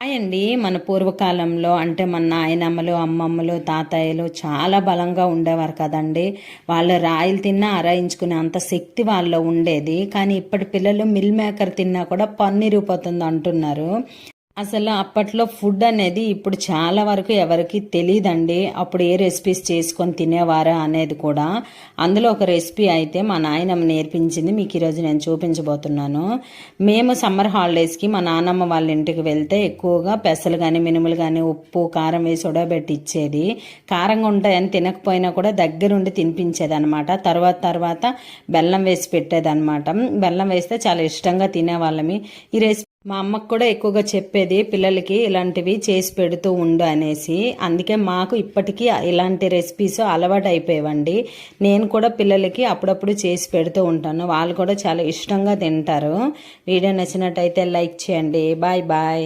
అండి మన పూర్వకాలంలో అంటే మన నాయనమ్మలు అమ్మమ్మలు తాతయ్యలు చాలా బలంగా ఉండేవారు కదండి. వాళ్ళు రాయిలు తిన్నా అరాయించుకునే అంత శక్తి వాళ్ళలో ఉండేది. కానీ ఇప్పటి పిల్లలు మిల్ మేకర్ తిన్నా కూడా పన్నీరిగిపోతుంది అంటున్నారు. అసలు అప్పట్లో ఫుడ్ అనేది ఇప్పుడు చాలా వరకు ఎవరికి తెలియదండి. అప్పుడు ఏ రెసిపీస్ చేసుకొని తినేవారా అనేది కూడా. అందులో ఒక రెసిపీ అయితే మా నాయనమ్మ నేర్పించింది, మీకు ఈరోజు నేను చూపించబోతున్నాను. మేము సమ్మర్ హాలిడేస్కి మా నాన్నమ్మ వాళ్ళ ఇంటికి వెళ్తే ఎక్కువగా పెసలు కానీ మినుములు కానీ ఉప్పు కారం వేసి ఉడబెట్టి ఇచ్చేది. కారంగా ఉంటాయని తినకపోయినా కూడా దగ్గరుండి తినిపించేది అనమాట. తర్వాత బెల్లం వేసి పెట్టేది అనమాట. బెల్లం వేస్తే చాలా ఇష్టంగా తినేవాళ్ళమి. ఈ రెసిపీ మా అమ్మకు కూడా ఎక్కువగా చెప్పేది, పిల్లలకి ఇలాంటివి చేసి పెడుతూ ఉండు అనేసి. అందుకే మాకు ఇప్పటికీ ఇలాంటి రెసిపీస్ అలవాటు అయిపోయేవండి. నేను కూడా పిల్లలకి అప్పుడప్పుడు చేసి పెడుతూ ఉంటాను. వాళ్ళు కూడా చాలా ఇష్టంగా తింటారు. వీడియో నచ్చినట్టయితే లైక్ చేయండి. Bye bye.